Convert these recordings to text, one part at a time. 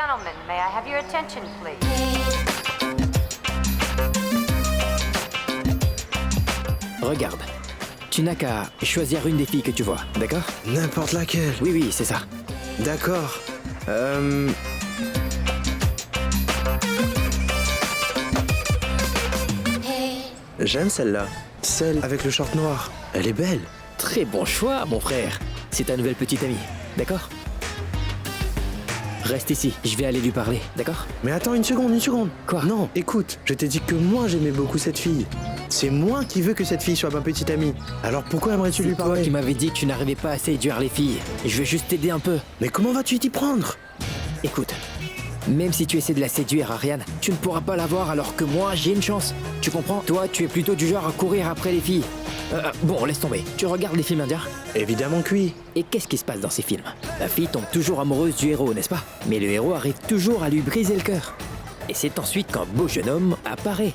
gentlemen, may I have your attention, please? Regarde, tu n'as qu'à choisir une des filles que tu vois, d'accord? N'importe laquelle. Oui, oui, c'est ça. D'accord. J'aime celle-là. Celle avec le short noir. Elle est belle. Très bon choix, mon frère. C'est ta nouvelle petite amie, d'accord? Reste ici, je vais aller lui parler, d'accord? Mais attends une seconde. Quoi? Non, écoute, je t'ai dit que moi j'aimais beaucoup cette fille. C'est moi qui veux que cette fille soit ma petite amie. Alors pourquoi aimerais-tu lui C'est toi parler? qui m'avais dit que tu n'arrivais pas à séduire les filles. Je veux juste t'aider un peu. Mais comment vas-tu t'y prendre? Écoute, même si tu essaies de la séduire, Ariane, tu ne pourras pas l'avoir alors que moi, j'ai une chance. Tu comprends? Toi, tu es plutôt du genre à courir après les filles. Bon, laisse tomber. Tu regardes les films indiens? Évidemment que oui. Et qu'est-ce qui se passe dans ces films? La fille tombe toujours amoureuse du héros, n'est-ce pas? Mais le héros arrive toujours à lui briser le cœur. Et c'est ensuite qu'un beau jeune homme apparaît.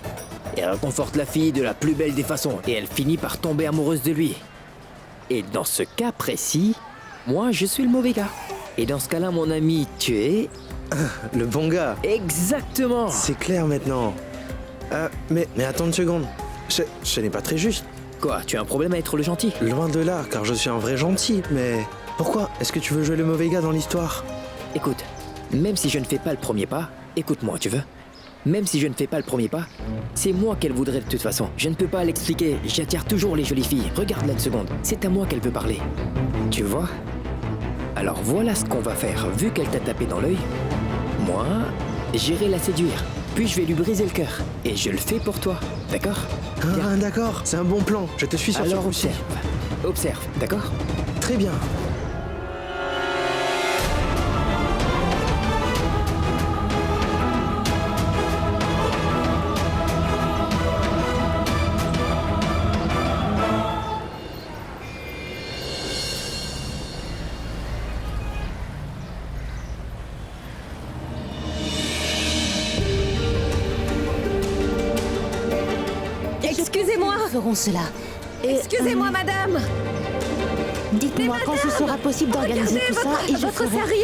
Et réconforte la fille de la plus belle des façons. Et elle finit par tomber amoureuse de lui. Et dans ce cas précis, moi, je suis le mauvais gars. Et dans ce cas-là, mon ami, tu es... Le bon gars. Exactement. C'est clair maintenant. Mais attends une seconde. Ce n'est pas très juste. Quoi, tu as un problème à être le gentil? Loin de là, car je suis un vrai gentil, mais... Pourquoi est-ce que tu veux jouer le mauvais gars dans l'histoire? Écoute, même si je ne fais pas le premier pas, écoute-moi, tu veux? Même si je ne fais pas le premier pas, c'est moi qu'elle voudrait de toute façon. Je ne peux pas l'expliquer, j'attire toujours les jolies filles. Regarde-la une seconde, c'est à moi qu'elle veut parler. Tu vois? Alors voilà ce qu'on va faire. Vu qu'elle t'a tapé dans l'œil, moi, j'irai la séduire. Puis je vais lui briser le cœur. Et je le fais pour toi, d'accord? Ah, d'accord, c'est un bon plan. Je te suis sur Alors ce coup-ci. observe, d'accord? Très bien. Excusez-moi. Nous ferons cela. Excusez-moi, madame. Dites-moi quand ce sera possible d'organiser tout ça et je votre ferai... série,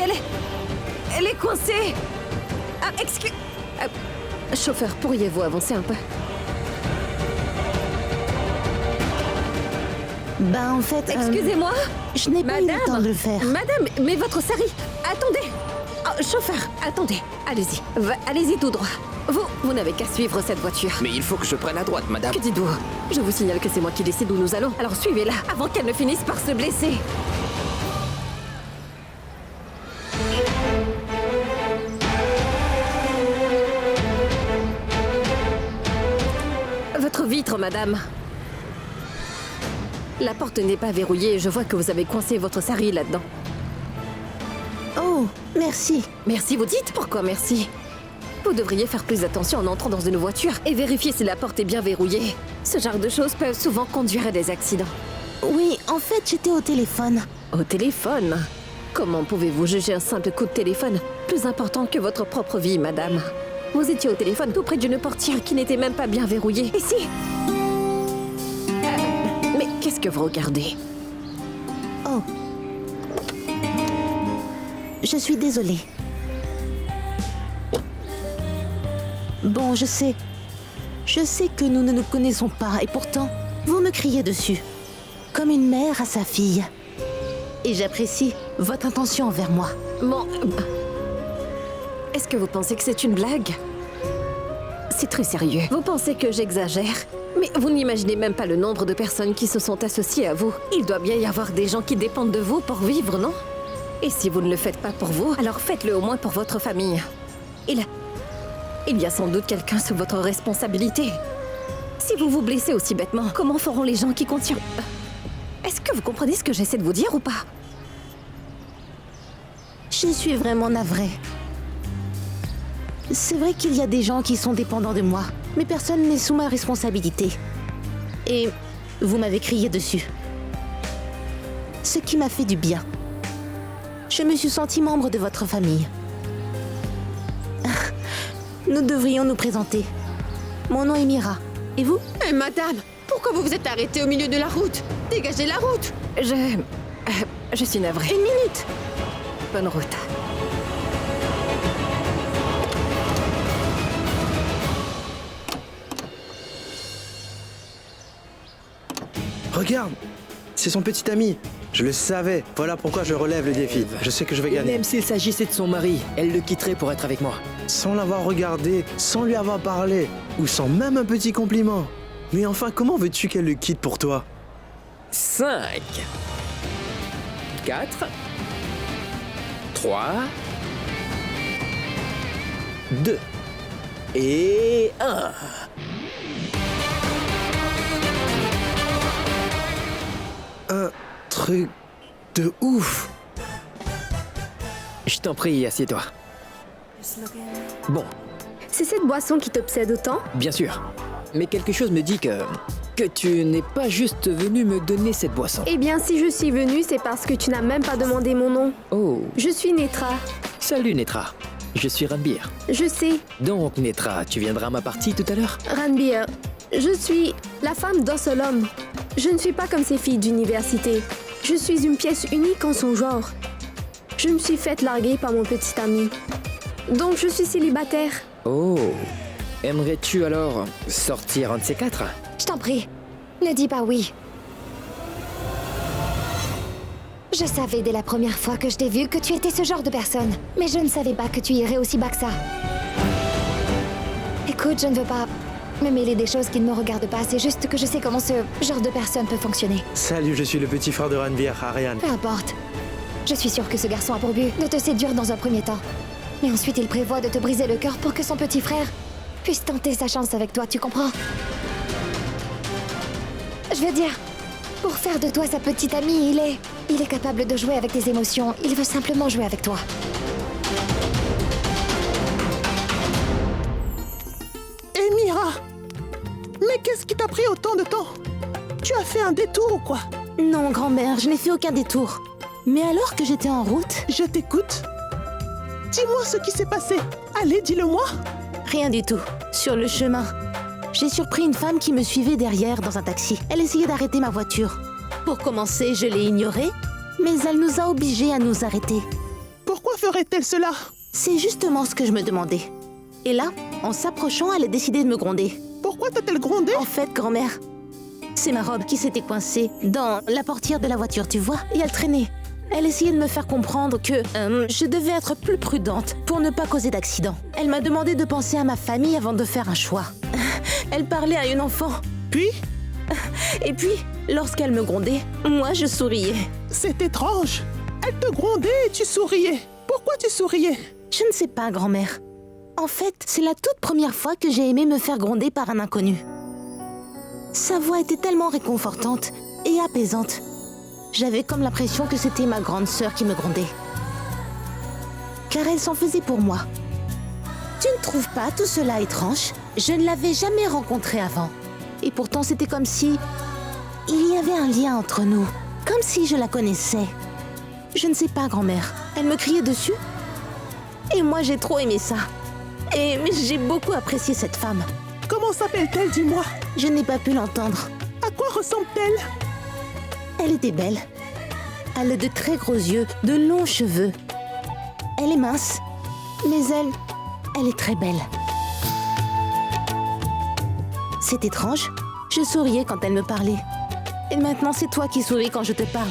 elle est coincée. Chauffeur, pourriez-vous avancer un peu? Ben en fait... Excusez-moi. je n'ai pas eu le temps de le faire. Madame, mais votre série. Attendez. Oh, chauffeur, attendez. Allez-y. Allez-y tout droit. Vous n'avez qu'à suivre cette voiture. Mais il faut que je prenne à droite, madame. Que dites-vous? Je vous signale que c'est moi qui décide où nous allons. Alors suivez-la avant qu'elle ne finisse par se blesser. Votre vitre, madame. La porte n'est pas verrouillée. Je vois que vous avez coincé votre sari là-dedans. Oh, merci. Merci, vous dites? Pourquoi merci? Vous devriez faire plus attention en entrant dans une voiture et vérifier si la porte est bien verrouillée. Ce genre de choses peuvent souvent conduire à des accidents. Oui, en fait, j'étais au téléphone. Au téléphone? Comment pouvez-vous juger un simple coup de téléphone plus important que votre propre vie, madame? Vous étiez au téléphone tout près d'une portière qui n'était même pas bien verrouillée. Ici! Mais qu'est-ce que vous regardez? Oh. Je suis désolée. Bon, je sais. Je sais que nous ne nous connaissons pas et pourtant, vous me criez dessus. Comme une mère à sa fille. Et j'apprécie votre intention envers moi. Est-ce que vous pensez que c'est une blague? C'est très sérieux. Vous pensez que j'exagère? Mais vous n'imaginez même pas le nombre de personnes qui se sont associées à vous. Il doit bien y avoir des gens qui dépendent de vous pour vivre, non? Et si vous ne le faites pas pour vous, alors faites-le au moins pour votre famille. Il y a sans doute quelqu'un sous votre responsabilité. Si vous vous blessez aussi bêtement, comment feront les gens qui comptent sur... Est-ce que vous comprenez ce que j'essaie de vous dire ou pas? Je suis vraiment navrée. C'est vrai qu'il y a des gens qui sont dépendants de moi, mais personne n'est sous ma responsabilité. Et vous m'avez crié dessus. Ce qui m'a fait du bien. Je me suis sentie membre de votre famille. Nous devrions nous présenter. Mon nom est Mira. Et vous? Madame, pourquoi vous vous êtes arrêtée au milieu de la route? Dégagez la route! Je suis navrée. Une minute! Bonne route. Regarde, c'est son petit ami. Je le savais. Voilà pourquoi je relève le défi. Je sais que je vais Et gagner. même s'il s'agissait de son mari, elle le quitterait pour être avec moi. Sans l'avoir regardé, sans lui avoir parlé, ou sans même un petit compliment. Mais enfin, comment veux-tu qu'elle le quitte pour toi? 5, 4, 3, 2 et 1. Un truc de ouf. Je t'en prie, assieds-toi. Bon, C'est cette boisson qui t'obsède autant? bien sûr. Mais quelque chose me dit que tu n'es pas juste venu me donner cette boisson. Eh bien, si je suis venue, c'est parce que tu n'as même pas demandé mon nom. Oh, Je suis Netra. salut Netra. Je suis Ranbir. Je sais, Donc Netra, tu viendras à ma partie tout à l'heure? Ranbir. Je suis la femme d'un seul homme. Je ne suis pas comme ces filles d'université. Je suis une pièce unique en son genre. Je me suis faite larguer par mon petit ami. Donc je suis célibataire. Oh, aimerais-tu alors sortir un de ces quatre? Je t'en prie, ne dis pas oui. Je savais dès la première fois que je t'ai vu que tu étais ce genre de personne, mais je ne savais pas que tu irais aussi bas que ça. Écoute, je ne veux pas me mêler des choses qui ne me regardent pas, c'est juste que je sais comment ce genre de personne peut fonctionner. Salut, je suis le petit frère de Ranbir, Ariane. Peu importe. Je suis sûre que ce garçon a pour but de te séduire dans un premier temps. Mais ensuite, il prévoit de te briser le cœur pour que son petit frère puisse tenter sa chance avec toi, tu comprends? Je veux dire, pour faire de toi sa petite amie, il est capable de jouer avec tes émotions. Il veut simplement jouer avec toi. Mira, mais qu'est-ce qui t'a pris autant de temps? Tu as fait un détour ou quoi? Non, grand-mère, je n'ai fait aucun détour. Mais alors que j'étais en route, Je t'écoute. Dis-moi ce qui s'est passé. Allez, dis-le-moi. rien du tout. Sur le chemin, j'ai surpris une femme qui me suivait derrière dans un taxi. Elle essayait d'arrêter ma voiture. Pour commencer, je l'ai ignorée, mais elle nous a obligés à nous arrêter. Pourquoi ferait-elle cela? C'est justement ce que je me demandais. Et là, en s'approchant, elle a décidé de me gronder. Pourquoi t'a-t-elle grondé? En fait, grand-mère, c'est ma robe qui s'était coincée dans la portière de la voiture, tu vois, et elle traînait. Elle essayait de me faire comprendre que je devais être plus prudente pour ne pas causer d'accident. Elle m'a demandé de penser à ma famille avant de faire un choix. Elle parlait à une enfant. Puis, Et puis, lorsqu'elle me grondait, moi je souriais. c'est étrange. Elle te grondait et tu souriais. Pourquoi tu souriais? Je ne sais pas, grand-mère. En fait, c'est la toute première fois que j'ai aimé me faire gronder par un inconnu. Sa voix était tellement réconfortante et apaisante. J'avais comme l'impression que c'était ma grande sœur qui me grondait. Car elle s'en faisait pour moi. Tu ne trouves pas tout cela étrange? Je ne l'avais jamais rencontrée avant. Et pourtant, c'était comme si il y avait un lien entre nous. Comme si je la connaissais. Je ne sais pas, grand-mère. Elle me criait dessus. Et moi, j'ai trop aimé ça. Et j'ai beaucoup apprécié cette femme. Comment s'appelle-t-elle, dis-moi? Je n'ai pas pu l'entendre. À quoi ressemble-t-elle? Elle était belle. Elle a de très gros yeux, de longs cheveux. Elle est mince, mais elle est très belle. C'est étrange. Je souriais quand elle me parlait. Et maintenant, c'est toi qui souris quand je te parle.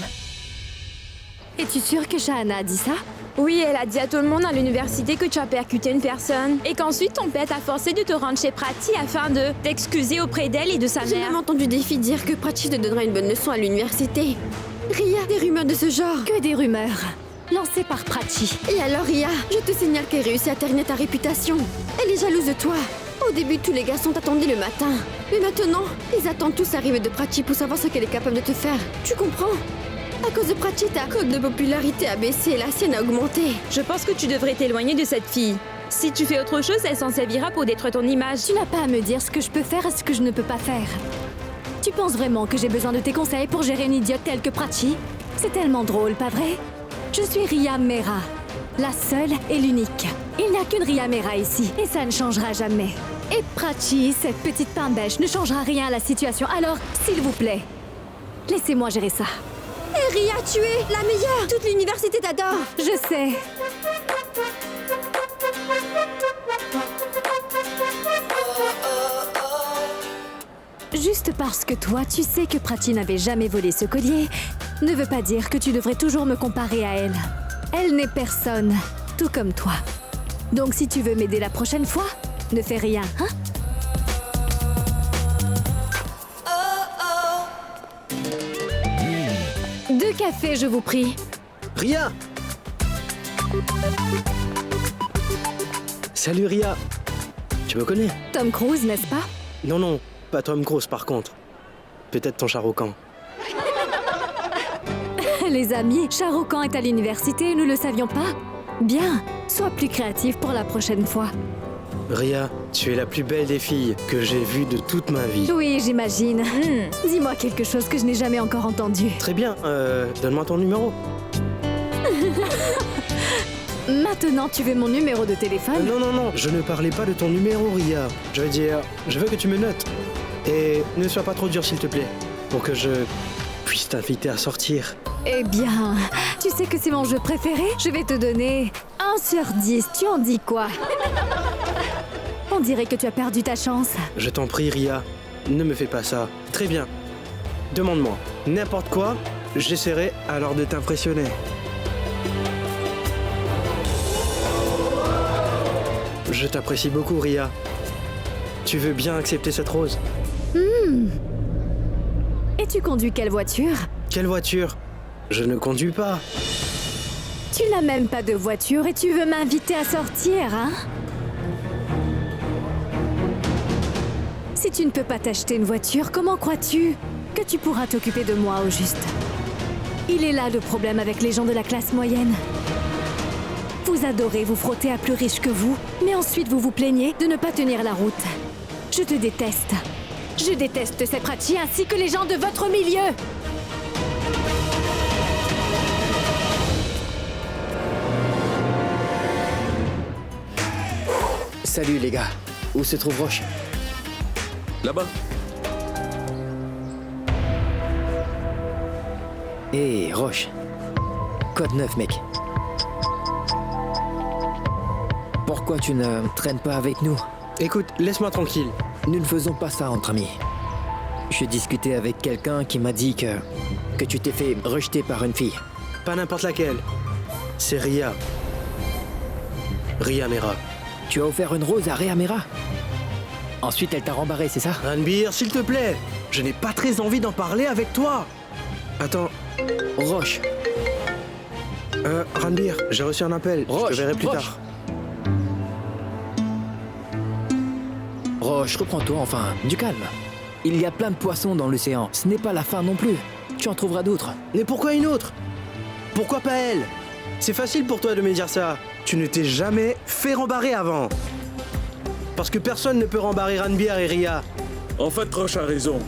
Es-tu sûre que Shahana a dit ça? Oui, elle a dit à tout le monde à l'université que tu as percuté une personne. Et qu'ensuite ton père t'a forcé de te rendre chez Prati afin de t'excuser auprès d'elle et de sa mère. J'ai même entendu Défi dire que Prati te donnera une bonne leçon à l'université. Ria, des rumeurs de ce genre. Que des rumeurs. Lancées par Prachi. Et alors Ria, je te signale qu'elle réussit à ternir ta réputation. Elle est jalouse de toi. Au début, tous les garçons t'attendaient le matin. Mais maintenant, ils attendent tous l'arrivée de Prati pour savoir ce qu'elle est capable de te faire. Tu comprends? À cause de Prati, ta cote de popularité a baissé et la sienne a augmenté. Je pense que tu devrais t'éloigner de cette fille. Si tu fais autre chose, elle s'en servira pour détruire ton image. Tu n'as pas à me dire ce que je peux faire et ce que je ne peux pas faire. Tu penses vraiment que j'ai besoin de tes conseils pour gérer une idiote telle que Prachi? C'est tellement drôle, pas vrai? Je suis Ria Mera, la seule et l'unique. Il n'y a qu'une Ria Mera ici, et ça ne changera jamais. Et Prachi, cette petite pain bêche, ne changera rien à la situation, alors, s'il vous plaît, laissez-moi gérer ça. Et Ria, tu es la meilleure. Toute l'université t'adore. Je sais. Juste parce que toi, tu sais que Prati n'avait jamais volé ce collier, ne veut pas dire que tu devrais toujours me comparer à elle. Elle n'est personne, tout comme toi. Donc si tu veux m'aider la prochaine fois, ne fais rien, hein? Deux cafés, je vous prie. Ria! Salut Ria! Tu me connais? Tom Cruise, n'est-ce pas? Non, non, pas Tom Cruise par contre. Peut-être ton Shah Rukh Khan. Les amis, Shah Rukh Khan est à l'université, nous le savions pas? Bien, sois plus créatif pour la prochaine fois. Ria, tu es la plus belle des filles que j'ai vues de toute ma vie. Oui, j'imagine. Dis-moi quelque chose que je n'ai jamais encore entendu. Très bien, donne-moi ton numéro. Maintenant, tu veux mon numéro de téléphone? Non, non, non, je ne parlais pas de ton numéro, Ria. Je veux dire, je veux que tu me notes. Et ne sois pas trop dur, s'il te plaît, pour que je puisse t'inviter à sortir. Eh bien, tu sais que c'est mon jeu préféré? Je vais te donner 1 sur 10. Tu en dis quoi? On dirait que tu as perdu ta chance. Je t'en prie, Ria, ne me fais pas ça. Très bien. Demande-moi n'importe quoi, j'essaierai alors de t'impressionner. Je t'apprécie beaucoup, Ria. Tu veux bien accepter cette rose? Et tu conduis quelle voiture? Quelle voiture? Je ne conduis pas. Tu n'as même pas de voiture et tu veux m'inviter à sortir, hein? Si tu ne peux pas t'acheter une voiture, comment crois-tu que tu pourras t'occuper de moi au juste? Il est là le problème avec les gens de la classe moyenne. Vous adorez vous frotter à plus riches que vous, mais ensuite vous vous plaignez de ne pas tenir la route. Je te déteste. Je déteste ces Prati ainsi que les gens de votre milieu. Salut les gars, où se trouve Roche? Là-bas. Hé, Roche. Code 9, mec. Pourquoi tu ne traînes pas avec nous? Écoute, laisse-moi tranquille. Nous ne faisons pas ça entre amis. Je discutais avec quelqu'un qui m'a dit que tu t'es fait rejeter par une fille. Pas n'importe laquelle. C'est Ria. Ria Mera. Tu as offert une rose à Ria Mera? Ensuite, elle t'a rembarré, c'est ça? Ranbir, s'il te plaît. Je n'ai pas très envie d'en parler avec toi. Attends. Roche. Ranbir, j'ai reçu un appel. Roche, je te verrai plus Roche. tard. Roche, reprends-toi, enfin, du calme. Il y a plein de poissons dans l'océan. Ce n'est pas la fin non plus. Tu en trouveras d'autres. Mais pourquoi une autre? Pourquoi pas elle? C'est facile pour toi de me dire ça. Tu ne t'es jamais fait rembarrer avant. Parce que personne ne peut rembarrer Ranbir et Ria. En fait, Roche a raison.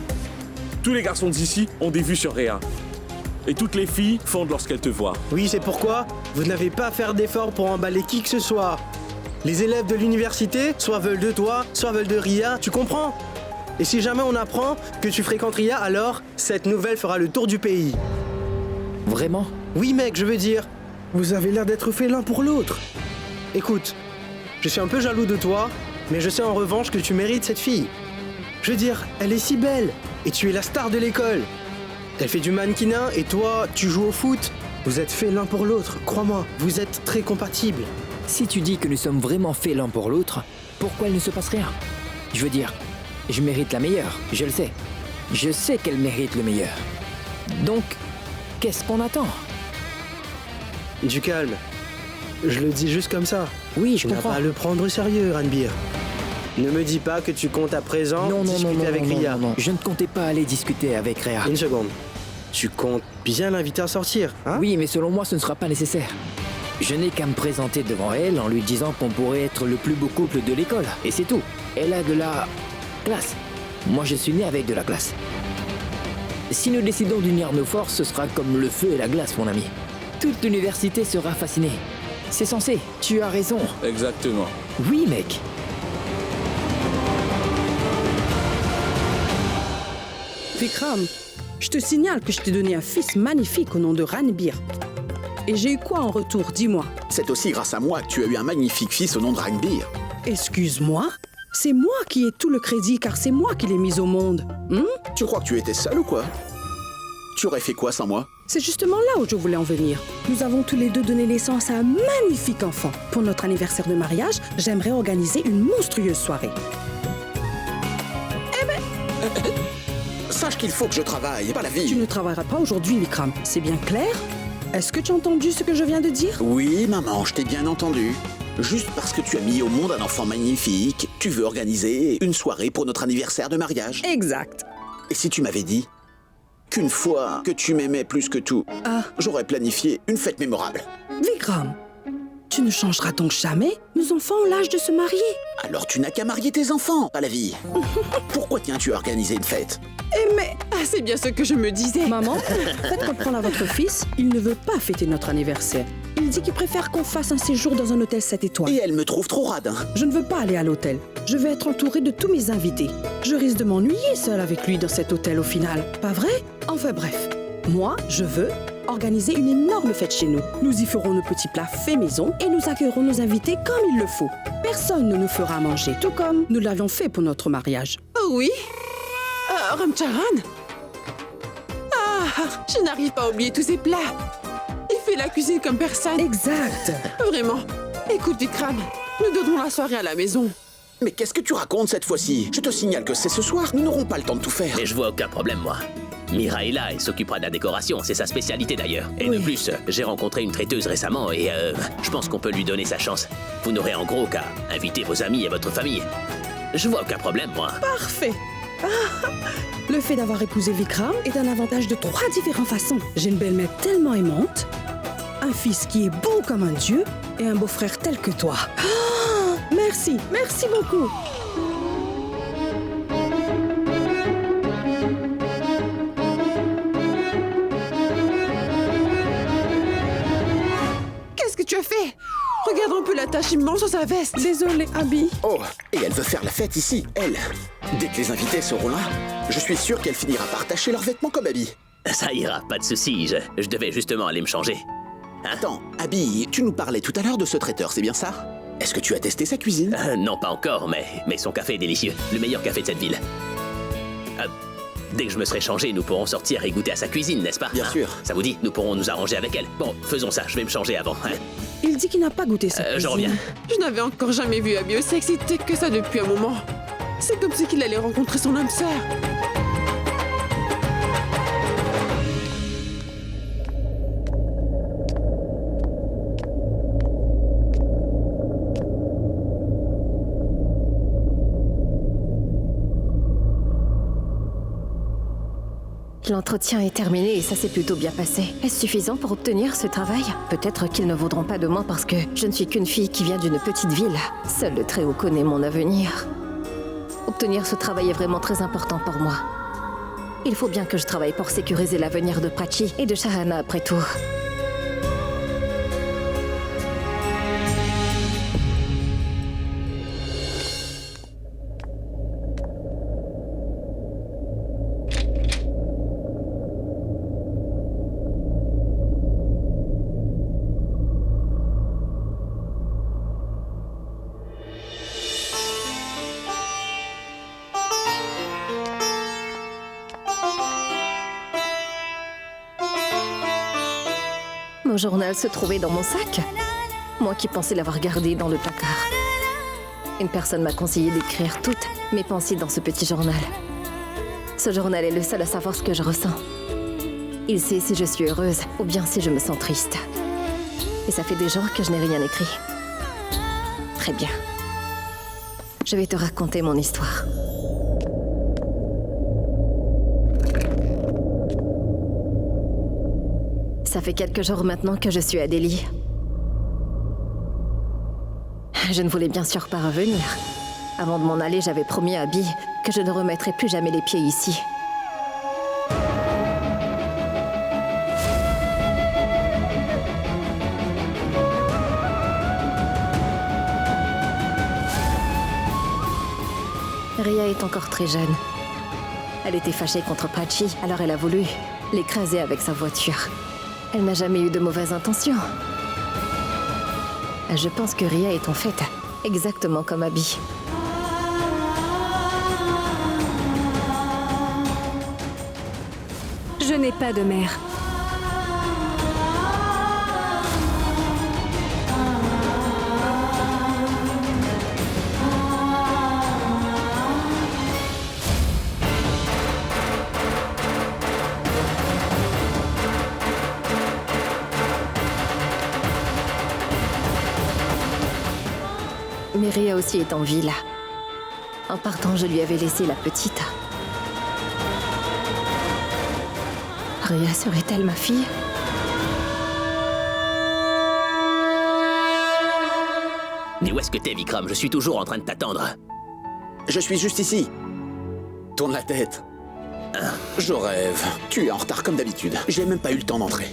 Tous les garçons d'ici ont des vues sur Ria. Et toutes les filles fondent lorsqu'elles te voient. Oui, c'est pourquoi vous n'avez pas à faire d'efforts pour emballer qui que ce soit. Les élèves de l'université, soit veulent de toi, soit veulent de Ria, tu comprends? Et si jamais on apprend que tu fréquentes Ria, alors cette nouvelle fera le tour du pays. Vraiment? Oui mec, je veux dire, vous avez l'air d'être faits l'un pour l'autre. Écoute, je suis un peu jaloux de toi, mais je sais en revanche que tu mérites cette fille. Je veux dire, elle est si belle, et tu es la star de l'école. Elle fait du mannequinat, et toi, tu joues au foot. Vous êtes faits l'un pour l'autre, crois-moi, vous êtes très compatibles. Si tu dis que nous sommes vraiment faits l'un pour l'autre, pourquoi il ne se passe rien? Je veux dire, je mérite la meilleure, je le sais. Je sais qu'elle mérite le meilleur. Donc, qu'est-ce qu'on attend? Du calme. Je le dis juste comme ça. Oui, je Tu n'as comprends. pas à le prendre au sérieux, Ranbir. Ne me dis pas que tu comptes à présent discuter avec Ria. non. Je ne comptais pas aller discuter avec Ria. Une seconde. Tu comptes bien l'inviter à sortir, hein? Oui, mais selon moi, ce ne sera pas nécessaire. Je n'ai qu'à me présenter devant elle en lui disant qu'on pourrait être le plus beau couple de l'école. Et c'est tout. Elle a de la classe. Moi, je suis né avec de la classe. Si nous décidons d'unir nos forces, ce sera comme le feu et la glace, mon ami. Toute l'université sera fascinée. C'est censé. Tu as raison. Exactement. Oui, mec. Vikram, je te signale que je t'ai donné un fils magnifique au nom de Ranbir. Et j'ai eu quoi en retour, dis-moi? C'est aussi grâce à moi que tu as eu un magnifique fils au nom de Ranbir. Excuse-moi? C'est moi qui ai tout le crédit car c'est moi qui l'ai mise au monde. Tu crois que tu étais seule ou quoi? Tu aurais fait quoi sans moi? C'est justement là où je voulais en venir. Nous avons tous les deux donné naissance à un magnifique enfant. Pour notre anniversaire de mariage, j'aimerais organiser une monstrueuse soirée. Sache qu'il faut que je travaille, pas la vie. Tu ne travailleras pas aujourd'hui, Vikram. C'est bien clair? Est-ce que tu as entendu ce que je viens de dire? Oui, maman, je t'ai bien entendu. Juste parce que tu as mis au monde un enfant magnifique, tu veux organiser une soirée pour notre anniversaire de mariage. Exact. Et si tu m'avais dit qu'une fois que tu m'aimais plus que tout, j'aurais planifié une fête mémorable. Vikram, tu ne changeras donc jamais? Nos enfants ont l'âge de se marier. Alors tu n'as qu'à marier tes enfants, pas la vie. Pourquoi tiens-tu à organiser une fête? Mais... c'est bien ce que je me disais. Maman, faites comprendre à votre fils, il ne veut pas fêter notre anniversaire. Il dit qu'il préfère qu'on fasse un séjour dans un hôtel 7 étoiles. Et elle me trouve trop radin. Je ne veux pas aller à l'hôtel. Je vais être entourée de tous mes invités. Je risque de m'ennuyer seule avec lui dans cet hôtel au final. Pas vrai? Enfin bref. Moi, je veux organiser une énorme fête chez nous. Nous y ferons nos petits plats faits maison et nous accueillerons nos invités comme il le faut. Personne ne nous fera manger, tout comme nous l'avions fait pour notre mariage. Oh oui? Ramcharan? Je n'arrive pas à oublier tous ces plats. Il fait la cuisine comme personne. Exact. Vraiment. Écoute, Vikram, nous donnerons la soirée à la maison. Mais qu'est-ce que tu racontes cette fois-ci? Je te signale que c'est ce soir, nous n'aurons pas le temps de tout faire. Mais je vois aucun problème, moi. Mira est là et s'occupera de la décoration, c'est sa spécialité d'ailleurs. Et de plus, j'ai rencontré une traiteuse récemment et je pense qu'on peut lui donner sa chance. Vous n'aurez en gros qu'à inviter vos amis et votre famille. Je vois aucun problème, moi. Parfait. Le fait d'avoir épousé Vikram est un avantage de 3 différentes façons. J'ai une belle-mère tellement aimante, un fils qui est beau comme un dieu et un beau-frère tel que toi. Merci, merci beaucoup. Qu'est-ce que tu as fait? Regarde un peu la tache immense sur sa veste. Désolée, Abby. Oh, et elle veut faire la fête ici, elle. Dès que les invités seront là, je suis sûr qu'elle finira par tacher leurs vêtements comme Abby. Ça ira, pas de soucis, je devais justement aller me changer. Attends, Abby, tu nous parlais tout à l'heure de ce traiteur, c'est bien ça? Est-ce que tu as testé sa cuisine? Non, pas encore, mais son café est délicieux. Le meilleur café de cette ville. Dès que je me serai changé, nous pourrons sortir et goûter à sa cuisine, n'est-ce pas? Bien sûr. Ça vous dit? Nous pourrons nous arranger avec elle. Bon, faisons ça, je vais me changer avant. Il dit qu'il n'a pas goûté sa cuisine. Je reviens. Je n'avais encore jamais vu Abby aussi excitée que ça depuis un moment. C'est comme si qu'il allait rencontrer son âme sœur. L'entretien est terminé et ça s'est plutôt bien passé. Est-ce suffisant pour obtenir ce travail? Peut-être qu'ils ne voudront pas de moi parce que je ne suis qu'une fille qui vient d'une petite ville. Seul le Très-Haut connaît mon avenir. Obtenir ce travail est vraiment très important pour moi. Il faut bien que je travaille pour sécuriser l'avenir de Prachi et de Shahana après tout. Mon journal se trouvait dans mon sac. Moi qui pensais l'avoir gardé dans le placard. Une personne m'a conseillé d'écrire toutes mes pensées dans ce petit journal. Ce journal est le seul à savoir ce que je ressens. Il sait si je suis heureuse ou bien si je me sens triste. Et ça fait des jours que je n'ai rien écrit. Très bien. Je vais te raconter mon histoire. Ça fait quelques jours maintenant que je suis à Delhi. Je ne voulais bien sûr pas revenir. Avant de m'en aller, j'avais promis à Abby que je ne remettrais plus jamais les pieds ici. Ria est encore très jeune. Elle était fâchée contre Prachi, alors elle a voulu l'écraser avec sa voiture. Elle n'a jamais eu de mauvaises intentions. Je pense que Ria est en fait exactement comme Abby. Je n'ai pas de mère. Mais Ria aussi est en vie là. En partant, je lui avais laissé la petite. Ria serait-elle ma fille? Mais où est-ce que t'es, Vikram? Je suis toujours en train de t'attendre. Je suis juste ici. Tourne la tête. Je rêve. Tu es en retard comme d'habitude. J'ai même pas eu le temps d'entrer.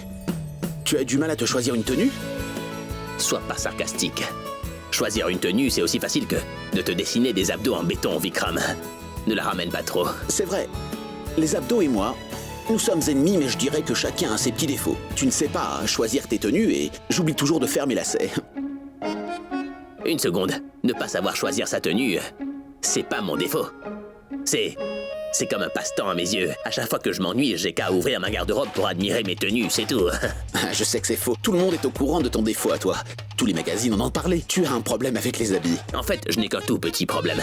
Tu as du mal à te choisir une tenue? Sois pas sarcastique. Choisir une tenue, c'est aussi facile que de te dessiner des abdos en béton, Vikram. Ne la ramène pas trop. C'est vrai. Les abdos et moi, nous sommes ennemis, mais je dirais que chacun a ses petits défauts. Tu ne sais pas choisir tes tenues et j'oublie toujours de faire mes lacets. Une seconde. Ne pas savoir choisir sa tenue, c'est pas mon défaut. C'est comme un passe-temps à mes yeux. À chaque fois que je m'ennuie, j'ai qu'à ouvrir ma garde-robe pour admirer mes tenues, c'est tout. Je sais que c'est faux. Tout le monde est au courant de ton défaut à toi. Tous les magazines en ont parlé. Tu as un problème avec les habits. En fait, je n'ai qu'un tout petit problème.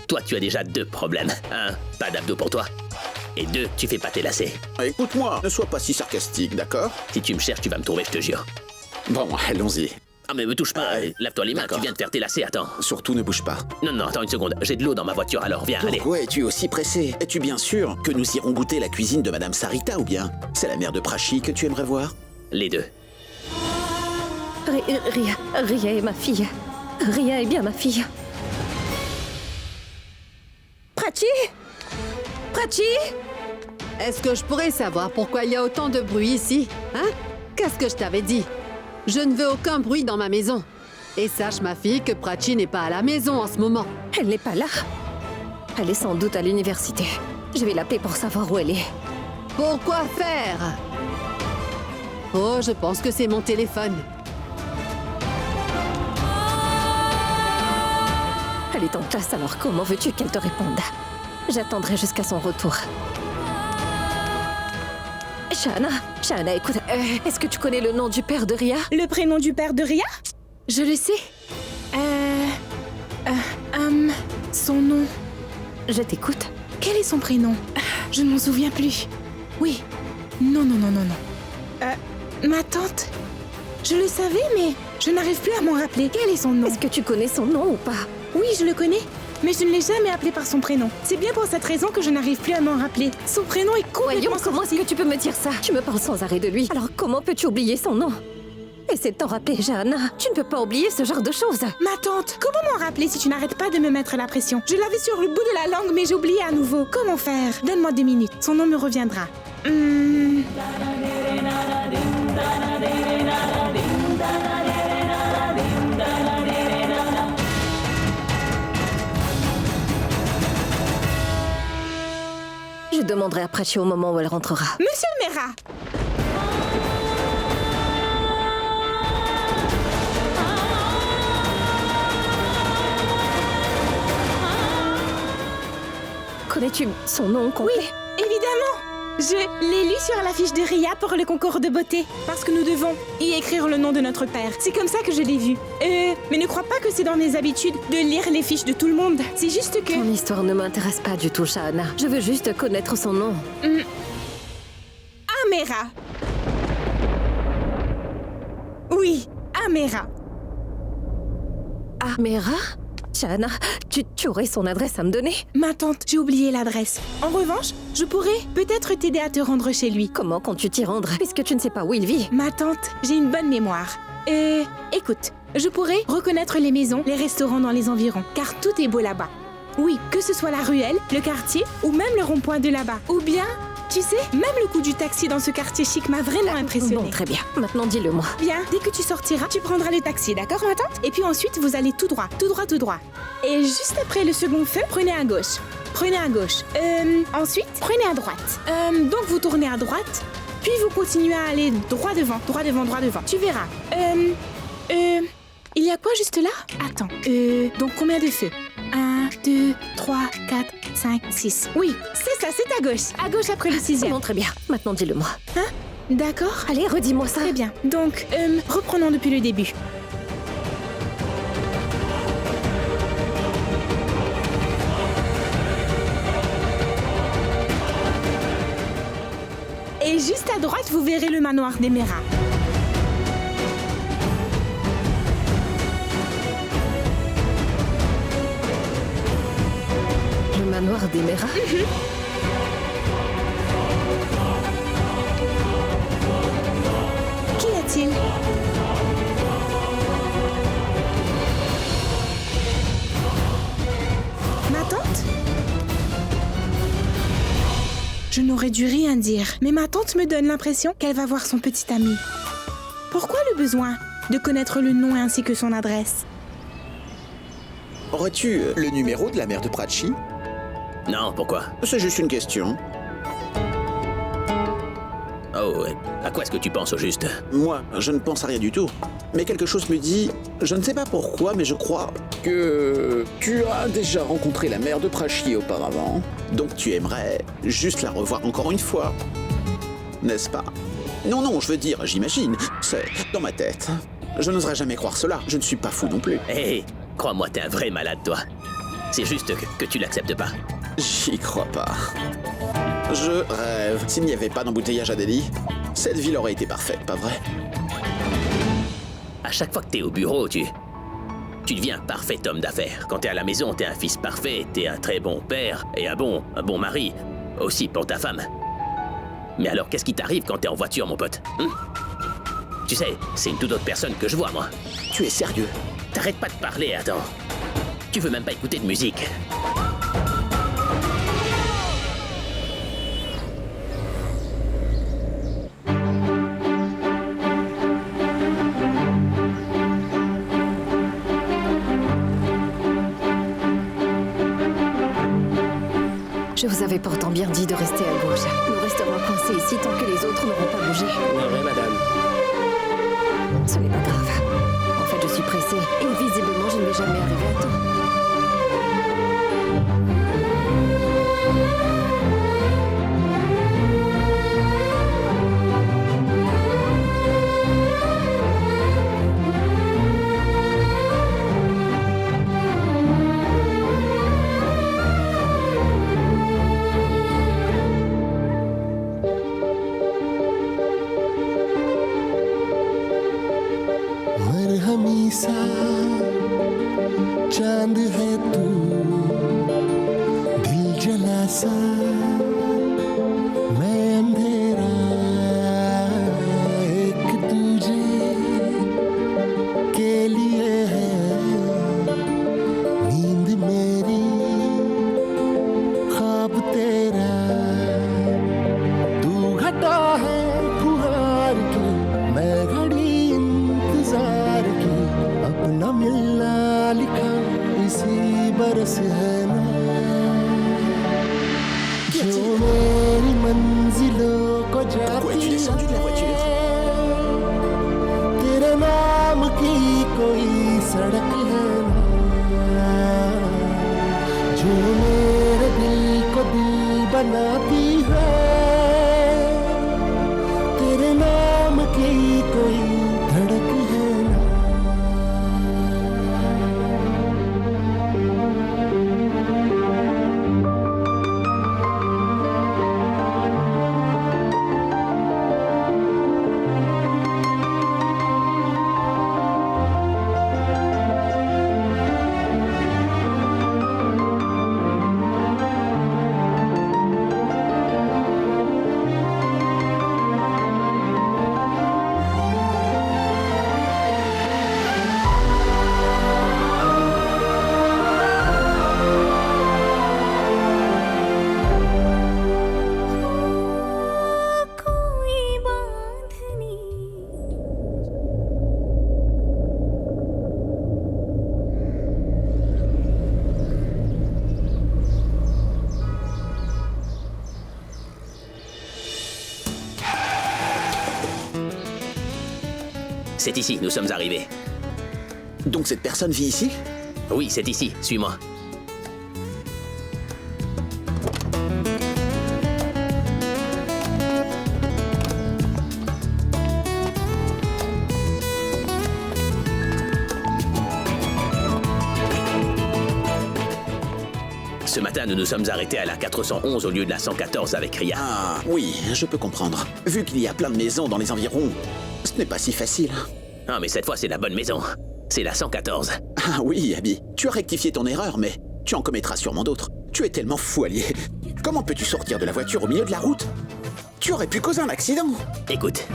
Toi, tu as déjà 2 problèmes. 1, pas d'abdos pour toi. Et 2, tu fais pas tes lacets. Écoute-moi, ne sois pas si sarcastique, d'accord? Si tu me cherches, tu vas me trouver, je te jure. Bon, allons-y. Ah mais me touche pas, lave-toi les mains, tu viens de faire tes lacets, attends. Surtout ne bouge pas. Non, attends une seconde, j'ai de l'eau dans ma voiture, alors viens, allez. Pourquoi es-tu aussi pressé? Es-tu bien sûr que nous irons goûter la cuisine de Madame Sarita ou bien c'est la mère de Prachi que tu aimerais voir? Les 2. Ria est ma fille. Ria est bien ma fille. Prachi? Est-ce que je pourrais savoir pourquoi il y a autant de bruit ici? Hein? Qu'est-ce que je t'avais dit? Je ne veux aucun bruit dans ma maison. Et sache, ma fille, que Prachi n'est pas à la maison en ce moment. Elle n'est pas là. Elle est sans doute à l'université. Je vais l'appeler pour savoir où elle est. Pourquoi faire? Oh, je pense que c'est mon téléphone. Elle est en classe, alors comment veux-tu qu'elle te réponde? J'attendrai jusqu'à son retour. Shahana, écoute, est-ce que tu connais le nom du père de Ria? Le prénom du père de Ria? Je le sais. Son nom. Je t'écoute. Quel est son prénom? Je ne m'en souviens plus. Oui. Non. Ma tante. Je le savais, mais je n'arrive plus à m'en rappeler. Quel est son nom? Est-ce que tu connais son nom ou pas? Oui, je le connais. Mais je ne l'ai jamais appelé par son prénom. C'est bien pour cette raison que je n'arrive plus à m'en rappeler. Son prénom est complètement... Voyons, comment est-ce que tu peux me dire ça? Tu me parles sans arrêt de lui. Alors comment peux-tu oublier son nom? Essaie de t'en rappeler, Johanna. Tu ne peux pas oublier ce genre de choses. Ma tante, comment m'en rappeler si tu n'arrêtes pas de me mettre la pression? Je l'avais sur le bout de la langue, mais j'ai oublié à nouveau. Comment faire? Donne-moi 2 minutes. Son nom me reviendra. Je demanderai à Prachi au moment où elle rentrera. Monsieur Mera! Connais-tu son nom complet? Oui, évidemment! Je l'ai lu sur la fiche de Ria pour le concours de beauté. Parce que nous devons y écrire le nom de notre père. C'est comme ça que je l'ai vu. Mais ne crois pas que c'est dans mes habitudes de lire les fiches de tout le monde. C'est juste que... Ton histoire ne m'intéresse pas du tout, Shahana. Je veux juste connaître son nom. Amera. Oui, Amera. Amera? Shahana, tu aurais son adresse à me donner? Ma tante, j'ai oublié l'adresse. En revanche, je pourrais peut-être t'aider à te rendre chez lui. Comment comptes-tu t'y rendre, puisque tu ne sais pas où il vit? Ma tante, j'ai une bonne mémoire. Écoute, je pourrais reconnaître les maisons, les restaurants dans les environs, car tout est beau là-bas. Oui, que ce soit la ruelle, le quartier, ou même le rond-point de là-bas. Ou bien, tu sais, même le coup du taxi dans ce quartier chic m'a vraiment impressionné. Bon, très bien. Maintenant, dis-le-moi. Bien, dès que tu sortiras, tu prendras le taxi, d'accord, ma tante? Et puis ensuite, vous allez tout droit. Et juste après le second feu, prenez à gauche. Ensuite, prenez à droite. Donc, vous tournez à droite, puis vous continuez à aller droit devant. Tu verras. Il y a quoi juste là? Attends, donc combien de feux? 1, 2, 3, 4, 5, 6. Oui, c'est ça, c'est à gauche. À gauche après le 6e. Bon, très bien. Maintenant, dis-le-moi. Hein? D'accord. Allez, redis-moi ça. Très bien. Donc, reprenons depuis le début. Et juste à droite, vous verrez le manoir d'Emera. Le manoir d'Emera. Qu'y a-t-il? Ma tante? Je n'aurais dû rien dire, mais ma tante me donne l'impression qu'elle va voir son petit ami. Pourquoi le besoin de connaître le nom ainsi que son adresse? Aurais-tu le numéro de la mère de Prachi? Non, pourquoi? C'est juste une question. Oh, à quoi est-ce que tu penses au juste? Moi, je ne pense à rien du tout. Mais quelque chose me dit, je ne sais pas pourquoi, mais je crois que tu as déjà rencontré la mère de Prachi auparavant. Donc tu aimerais juste la revoir encore une fois. N'est-ce pas? Non, je veux dire, j'imagine. C'est dans ma tête. Je n'oserais jamais croire cela. Je ne suis pas fou non plus. Hé, crois-moi, t'es un vrai malade, toi. C'est juste que tu l'acceptes pas. J'y crois pas. Je rêve. S'il n'y avait pas d'embouteillage à Delhi, cette ville aurait été parfaite, pas vrai? À chaque fois que t'es au bureau, tu deviens un parfait homme d'affaires. Quand t'es à la maison, t'es un fils parfait, t'es un très bon père et un bon mari, aussi pour ta femme. Mais alors, qu'est-ce qui t'arrive quand t'es en voiture, mon pote? Tu sais, c'est une toute autre personne que je vois, moi. Tu es sérieux? T'arrêtes pas de parler, attends. Tu veux même pas écouter de musique. Je vous avais pourtant bien dit de rester à gauche. Nous resterons coincés ici tant que les autres n'auront pas bougé. Oui, madame. Ce n'est pas grave. En fait, je suis pressée et visiblement, je ne vais jamais arriver à temps. चांद है तू दिल जला सा मैं अंधेरा एक तुझे के लिए है नींद मेरी ख्वाब तेरा तू घटा है फुहार की मैं घड़ी इंतजार की अपना मिलना लिखा इसी बरस है ना जो मेरी मंजिलों को जाती है तेरे नाम की कोई सड़क है ना जो मेरे दिल को दिल बनाती है तेरे नाम की कोई धड़क है ना C'est ici, nous sommes arrivés. Donc cette personne vit ici? Oui, c'est ici, suis-moi. Ce matin, nous nous sommes arrêtés à la 411 au lieu de la 114 avec Ria. Ah, oui, je peux comprendre. Vu qu'il y a plein de maisons dans les environs, ce n'est pas si facile. Ah, mais cette fois, c'est la bonne maison. C'est la 114. Ah oui, Abby, tu as rectifié ton erreur, mais tu en commettras sûrement d'autres. Tu es tellement fou, allié. Comment peux-tu sortir de la voiture au milieu de la route? Tu aurais pu causer un accident. Écoute,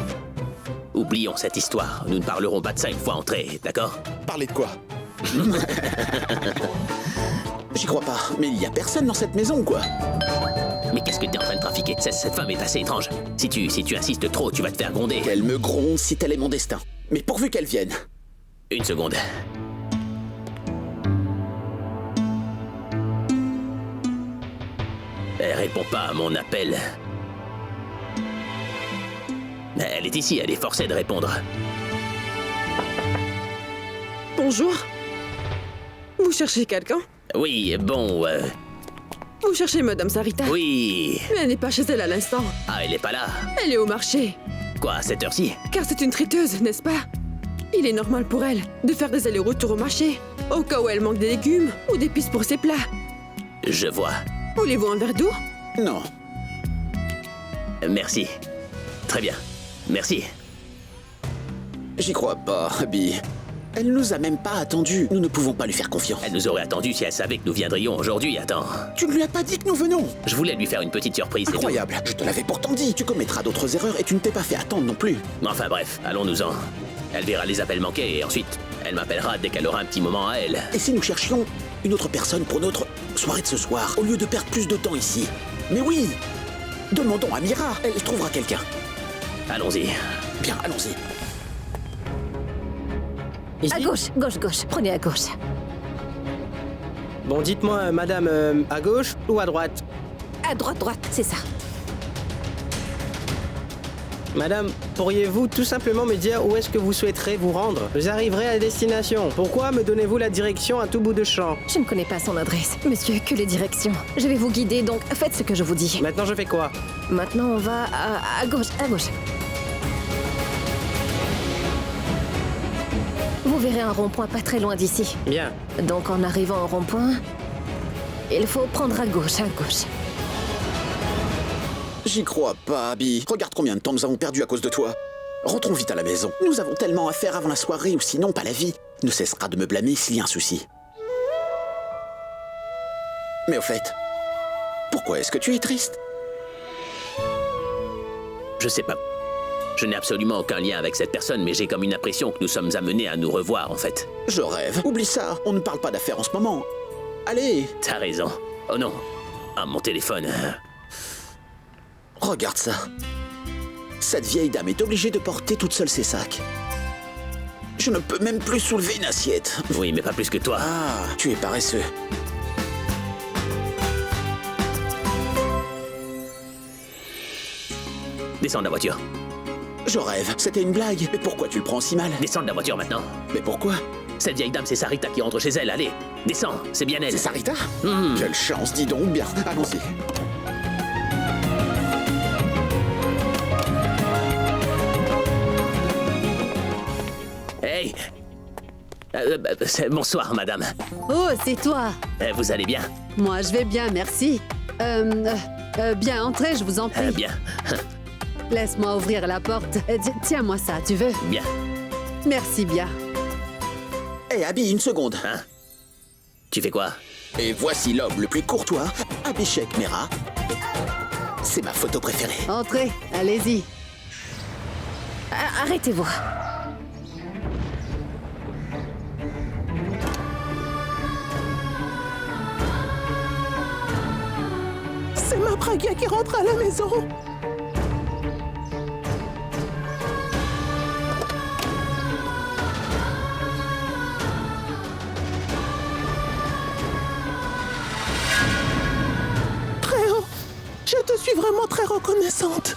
oublions cette histoire. Nous ne parlerons pas de ça une fois entrés, d'accord? Parler de quoi? J'y crois pas, mais il y a personne dans cette maison, quoi. Mais qu'est-ce que t'es en train de trafiquer? Cette femme est assez étrange. Si tu insistes trop, tu vas te faire gronder. Qu'elle me gronde si tel est mon destin. Mais pourvu qu'elle vienne. Une seconde. Elle répond pas à mon appel. Elle est ici, elle est forcée de répondre. Bonjour. Vous cherchez quelqu'un? Oui, bon, Vous cherchez Madame Sarita? Oui. Mais elle n'est pas chez elle à l'instant. Ah, elle est pas là? Elle est au marché. Quoi, à cette heure-ci? Car c'est une traiteuse, n'est-ce pas? Il est normal pour elle de faire des allers-retours au marché, au cas où elle manque des légumes ou d'épices pour ses plats. Je vois. Voulez-vous un verre d'eau? Non. Merci. Très bien. Merci. J'y crois pas, Abby. Elle nous a même pas attendus. Nous ne pouvons pas lui faire confiance. Elle nous aurait attendu si elle savait que nous viendrions aujourd'hui. Attends. Tu ne lui as pas dit que nous venons? Je voulais lui faire une petite surprise. Incroyable. Je te l'avais pourtant dit. Tu commettras d'autres erreurs et tu ne t'es pas fait attendre non plus. Enfin bref, allons-nous-en. Elle verra les appels manqués et ensuite, elle m'appellera dès qu'elle aura un petit moment à elle. Et si nous cherchions une autre personne pour notre soirée de ce soir, au lieu de perdre plus de temps ici? Mais oui! Demandons à Mira. Elle trouvera quelqu'un. Allons-y. Bien, allons-y. À gauche, gauche. Prenez à gauche. Bon, dites-moi, madame, à gauche ou à droite? À droite, c'est ça. Madame, pourriez-vous tout simplement me dire où est-ce que vous souhaiterez vous rendre? Vous arriverez à destination. Pourquoi me donnez-vous la direction à tout bout de champ? Je ne connais pas son adresse. Monsieur, que les directions. Je vais vous guider, donc faites ce que je vous dis. Maintenant, je fais quoi? Maintenant, on va à gauche, à gauche. Vous verrez un rond-point pas très loin d'ici. Bien. Donc, en arrivant au rond-point, il faut prendre à gauche, à gauche. J'y crois pas, Abby. Regarde combien de temps nous avons perdu à cause de toi. Rentrons vite à la maison. Nous avons tellement à faire avant la soirée ou sinon pas la vie ne cessera de me blâmer s'il y a un souci. Mais au fait, pourquoi est-ce que tu es triste? Je sais pas. Je n'ai absolument aucun lien avec cette personne, mais j'ai comme une impression que nous sommes amenés à nous revoir, en fait. Je rêve. Oublie ça. On ne parle pas d'affaires en ce moment. Allez. T'as raison. Oh non. Ah, mon téléphone. Regarde ça. Cette vieille dame est obligée de porter toute seule ses sacs. Je ne peux même plus soulever une assiette. Oui, mais pas plus que toi. Ah, tu es paresseux. Descends de la voiture. Je rêve. C'était une blague. Mais pourquoi tu le prends si mal? Descends de la voiture maintenant. Mais pourquoi? Cette vieille dame, c'est Sarita qui rentre chez elle. Allez, descends. C'est bien elle. C'est Sarita? Quelle chance, dis donc. Bien, allons-y. Hey! Bonsoir, madame. Oh, c'est toi. Vous allez bien? Moi, je vais bien, merci. Bien, entrez, je vous en prie. Bien. Laisse-moi ouvrir la porte. Tiens-moi ça, tu veux? Bien. Merci bien. Hé, Abby, une seconde. Hein? Tu fais quoi? Et voici l'homme le plus courtois, Abhishek Mehra. C'est ma photo préférée. Entrez, allez-y. Arrêtez-vous. C'est ma Pragia qui rentre à la maison. Très haut. Je te suis vraiment très reconnaissante.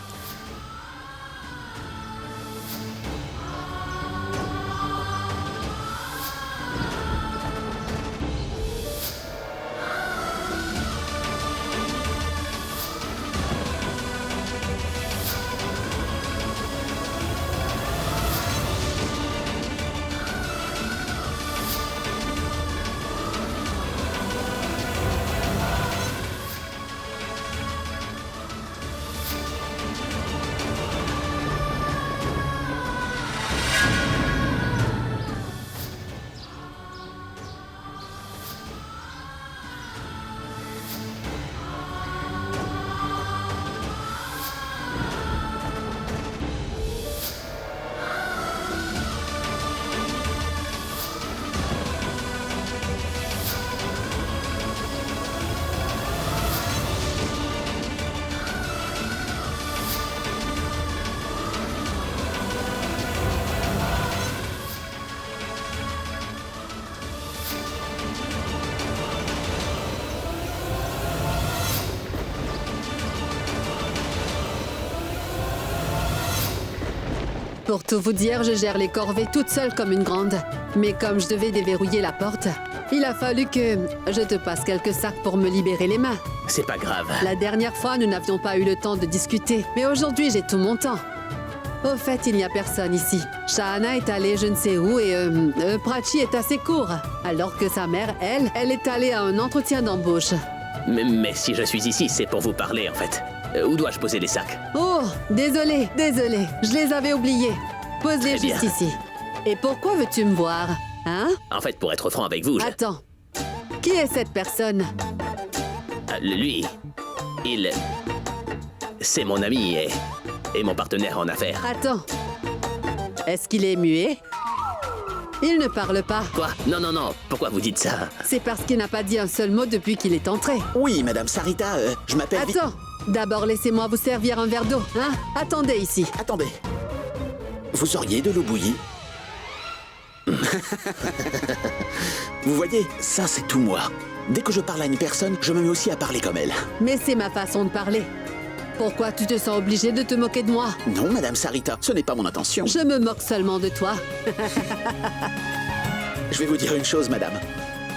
Pour tout vous dire, je gère les corvées toute seule comme une grande. Mais comme je devais déverrouiller la porte, il a fallu que je te passe quelques sacs pour me libérer les mains. C'est pas grave. La dernière fois, nous n'avions pas eu le temps de discuter. Mais aujourd'hui, j'ai tout mon temps. Au fait, il n'y a personne ici. Shahana est allée je ne sais où et Prachi est assez court. Alors que sa mère, elle est allée à un entretien d'embauche. Mais si je suis ici, c'est pour vous parler en fait. Où dois-je poser les sacs? Oh, désolé. Je les avais oubliés. Pose-les Très bien. juste ici. Et pourquoi veux-tu me voir? Hein? En fait, pour être franc avec vous, Attends. Qui est cette personne? lui, c'est mon ami et mon partenaire en affaires. Attends. Est-ce qu'il est muet? Il ne parle pas. Quoi? Non, pourquoi vous dites ça? C'est parce qu'il n'a pas dit un seul mot depuis qu'il est entré. Oui, Madame Sarita, je m'appelle... Attends. D'abord, laissez-moi vous servir un verre d'eau, hein? Attendez ici. Attendez. Vous auriez de l'eau bouillie? Vous voyez, ça c'est tout moi. Dès que je parle à une personne, je me mets aussi à parler comme elle. Mais c'est ma façon de parler. Pourquoi tu te sens obligé de te moquer de moi? Non, Madame Sarita, ce n'est pas mon intention. Je me moque seulement de toi. Je vais vous dire une chose, Madame.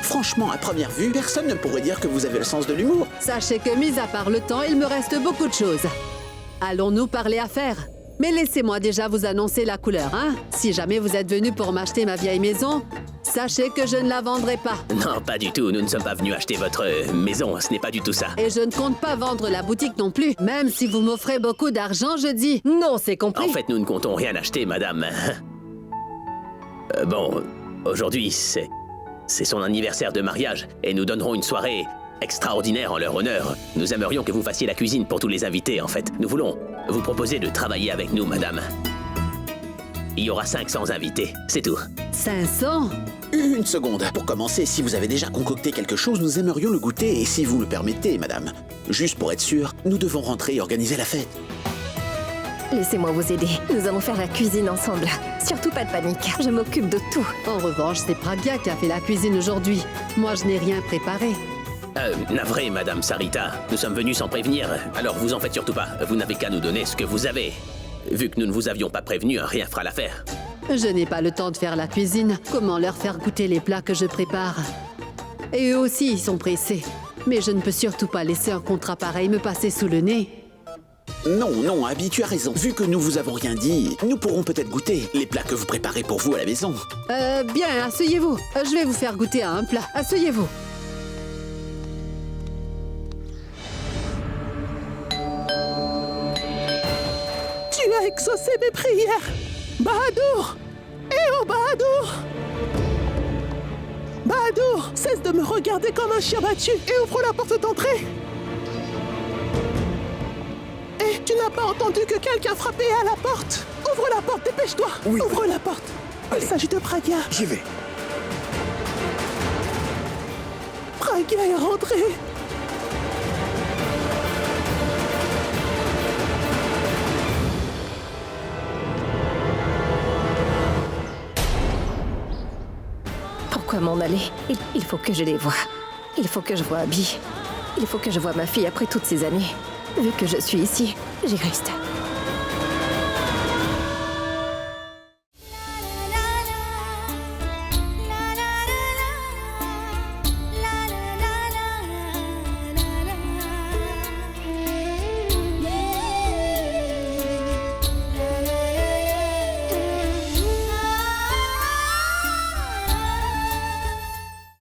Franchement, à première vue, personne ne pourrait dire que vous avez le sens de l'humour. Sachez que, mis à part le temps, il me reste beaucoup de choses. Allons-nous parler affaires? Mais laissez-moi déjà vous annoncer la couleur, hein? Si jamais vous êtes venu pour m'acheter ma vieille maison, sachez que je ne la vendrai pas. Non, pas du tout. Nous ne sommes pas venus acheter votre maison. Ce n'est pas du tout ça. Et je ne compte pas vendre la boutique non plus. Même si vous m'offrez beaucoup d'argent, je dis non, c'est compris. En fait, nous ne comptons rien acheter, madame. Bon, aujourd'hui, c'est son anniversaire de mariage et nous donnerons une soirée extraordinaire en leur honneur. Nous aimerions que vous fassiez la cuisine pour tous les invités, en fait. Nous voulons vous proposer de travailler avec nous, madame. Il y aura 500 invités, c'est tout. 500? Une seconde. Pour commencer, si vous avez déjà concocté quelque chose, nous aimerions le goûter, et si vous le permettez, madame. Juste pour être sûr, nous devons rentrer et organiser la fête. Laissez-moi vous aider. Nous allons faire la cuisine ensemble. Surtout pas de panique. Je m'occupe de tout. En revanche, c'est Pragya qui a fait la cuisine aujourd'hui. Moi, je n'ai rien préparé. Navré, madame Sarita. Nous sommes venus sans prévenir. Alors vous en faites surtout pas. Vous n'avez qu'à nous donner ce que vous avez. Vu que nous ne vous avions pas prévenu, rien fera l'affaire. Je n'ai pas le temps de faire la cuisine. Comment leur faire goûter les plats que je prépare? Et eux aussi, ils sont pressés. Mais je ne peux surtout pas laisser un contrat pareil me passer sous le nez. Non, Abby, tu as raison. Vu que nous vous avons rien dit, nous pourrons peut-être goûter les plats que vous préparez pour vous à la maison. Bien, asseyez-vous. Je vais vous faire goûter à un plat. Asseyez-vous. Tu as exaucé mes prières, Bahadur! Eh oh, Bahadur! Bahadur, cesse de me regarder comme un chien battu et ouvre la porte d'entrée! Eh, tu n'as pas entendu que quelqu'un frappait à la porte? Ouvre la porte, dépêche-toi! Oui. Ouvre la porte! Il s'agit de Pragya. J'y vais. Pragya est rentrée! Pourquoi m'en aller? Il faut que je les voie. Il faut que je voie Abby. Il faut que je voie ma fille après toutes ces années. Vu que je suis ici, j'y reste.